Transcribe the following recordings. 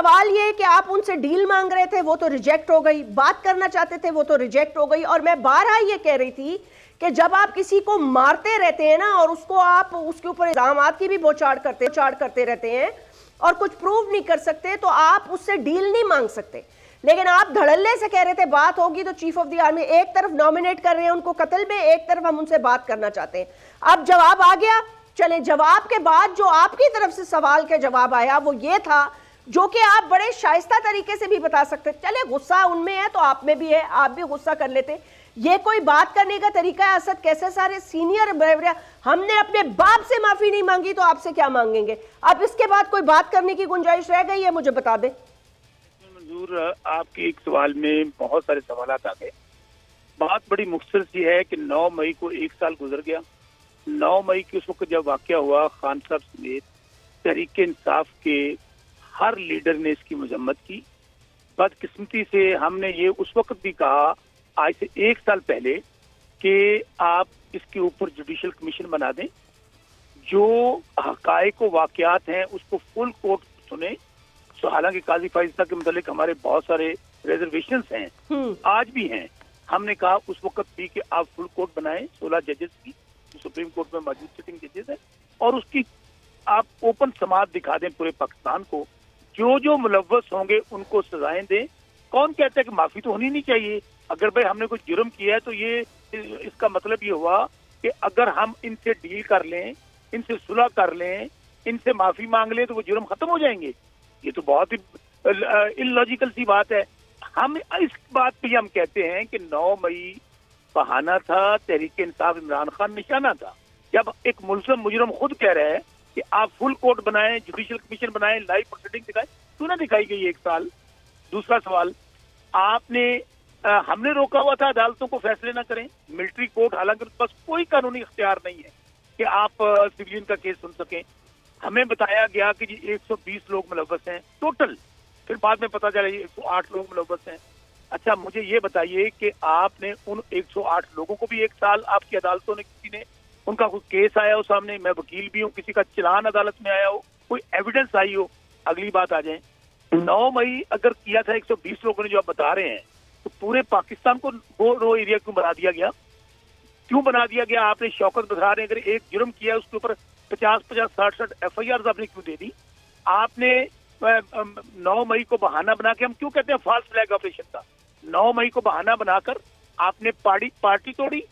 सवाल ये कि आप उनसे डील मांग रहे थे, वो तो रिजेक्ट हो गई, बात करना चाहते थे, वो तो रिजेक्ट हो गई। और मैं बारहा ये कह रही थी कि जब आप किसी को मारते रहते हैं ना और उसको आप उसके ऊपर इल्जामात की भी बौछार करते रहते हैं और कुछ प्रूव नहीं कर सकते, तो आप उससे डील नहीं मांग सकते। लेकिन आप धड़ल्ले से कह रहे थे बात होगी तो चीफ ऑफ द आर्मी, एक तरफ नॉमिनेट कर रहे हैं उनको कत्ल में, एक तरफ हम उनसे बात करना चाहते हैं। अब जवाब आ गया, चले जवाब के बाद जो आपकी तरफ से सवाल का जवाब आया वो ये था, जो कि आप बड़े शाइस्ता तरीके से भी बता सकते। चले गुस्सा उनमें है तो आप में भी है, आप भी गुस्सा कर लेते। ये कोई बात करने का तरीका है असद? कैसे सारे सीनियर हमने अपने बाप से माफी नहीं मांगी तो आपसे क्या मांगेंगे? अब इसके बाद कोई बात करने की गुंजाइश रह गई है? मुझे बता दें। मंजूर, आपके एक सवाल में बहुत सारे सवाल आ गए। बात बड़ी मुख्तसर सी है कि 9 मई को 1 साल गुजर गया। 9 मई की उस वक्त जब वाकया हुआ, खान साहब समेत तहरीक इंसाफ के हर लीडर ने इसकी मजम्मत की। बदकिस्मती से हमने ये उस वक्त भी कहा, आज से 1 साल पहले, कि आप इसके ऊपर जुडिशल कमीशन बना दें, जो हकायक व वाकयात हैं उसको फुल कोर्ट सुने। तो हालांकि काजी फाइज़ के मुतालिक हमारे बहुत सारे रिजर्वेशंस हैं, आज भी हैं। हमने कहा उस वक्त भी कि आप फुल कोर्ट बनाएं 16 जजेस की, जो सुप्रीम कोर्ट में मौजूद सिटिंग जजेस हैं, और उसकी आप ओपन समात दिखा दें पूरे पाकिस्तान को। जो जो मुलव्वस होंगे उनको सजाएं दें। कौन कहता है कि माफी तो होनी नहीं चाहिए? अगर भाई हमने कोई जुर्म किया है तो ये इसका मतलब ये हुआ कि अगर हम इनसे डील कर लें, इनसे सुलह कर लें, इनसे माफी मांग लें तो वो जुर्म खत्म हो जाएंगे। ये तो बहुत ही इलॉजिकल सी बात है। हम इस बात पे हम कहते हैं कि 9 मई बहाना था, तहरीक इंसाफ इमरान खान निशाना था। जब एक मुल्ज़म मुजरम खुद कह रहा है कि आप फुल कोर्ट बनाएं, जुडिशल कमीशन बनाएं, लाइव प्रोसीडिंग दिखाएं, क्यों ना दिखाई गई 1 साल? दूसरा सवाल, आपने हमने रोका हुआ था अदालतों को फैसले ना करें। मिलिट्री कोर्ट, हालांकि उनके पास कोई कानूनी इख्तियार नहीं है कि आप सिविलियन का केस सुन सकें। हमें बताया गया कि जी 120 लोग मुलव्वस हैं टोटल, फिर बाद में पता चला 108 लोग मुलव्वस हैं। अच्छा, मुझे ये बताइए कि आपने उन 108 लोगों को भी 1 साल आपकी अदालतों ने, किसी ने उनका कोई केस आया हो सामने, मैं वकील भी हूँ, किसी का चालान अदालत में आया हो, कोई एविडेंस आई हो? अगली बात आ जाए, 9 मई अगर किया था 120 लोगों ने जो आप बता रहे हैं, तो पूरे पाकिस्तान को रो एरिया क्यों बना दिया गया? क्यों बना दिया गया? आपने शौकत बता रहे, अगर एक जुर्म किया उसके ऊपर 50-50, 60-60 FIR आपने क्यों दे दी? आपने 9 मई को बहाना बना के, हम क्यों कहते हैं फॉल्स फ्लैग ऑपरेशन था, 9 मई को बहाना बनाकर आपने पार्टी तोड़ी,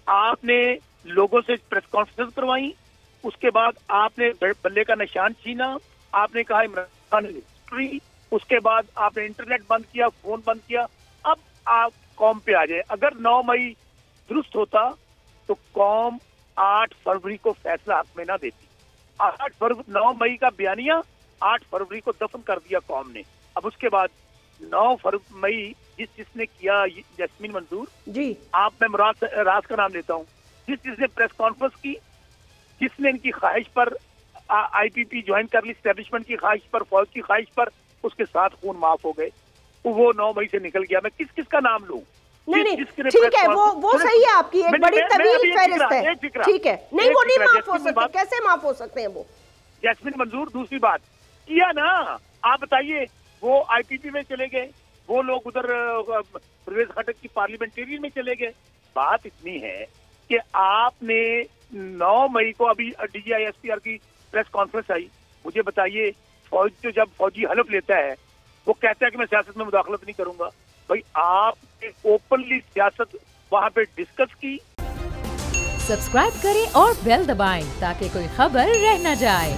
आपने लोगों से प्रेस कॉन्फ्रेंस करवाई, उसके बाद आपने बल्ले का निशान छीना, आपने कहा इमरान खान हिस्ट्री, उसके बाद आपने इंटरनेट बंद किया, फोन बंद किया। अब आप कौम पे आ जाए। अगर 9 मई दुरुस्त होता तो कौम 8 फरवरी को फैसला हक में ना देती। 9 मई का बयानिया 8 फरवरी को दफन कर दिया कौम ने। अब उसके बाद 9 मई जिसने किया, जैस्मीन मंजूर जी, आप, मैं मुराद राज का नाम लेता हूँ, जिसने प्रेस कॉन्फ्रेंस की, जिसने इनकी ख्वाहिश पर IPP ज्वाइन कर ली, स्टैब्लिशमेंट की ख्वाहिश पर, फौज की ख्वाहिश पर, उसके साथ खून माफ हो गए, वो 9 मई से निकल गया। मैं किस का नाम लूं? नहीं, ठीक है, वो सही है, आपकी एक बड़ी तवील फहरिस्त है, ठीक है, नहीं वो नहीं माफ हो सकते। कैसे माफ हो सकते हैं वो? जैस्मीन मंजूर, दूसरी बात किया ना, आप बताइए, वो IPP में चले गए, वो लोग उधर परवेज खटक की पार्लियामेंटेरियन में चले गए। बात इतनी है कि आपने 9 मई को अभी DGI SPR की प्रेस कॉन्फ्रेंस आई, मुझे बताइए, जब फौजी हलफ लेता है वो कहता है कि मैं सियासत में मुदाखलत नहीं करूंगा। भाई आपने ओपनली सियासत वहां पे डिस्कस की। सब्सक्राइब करें और बेल दबाएं ताकि कोई खबर रह न जाए।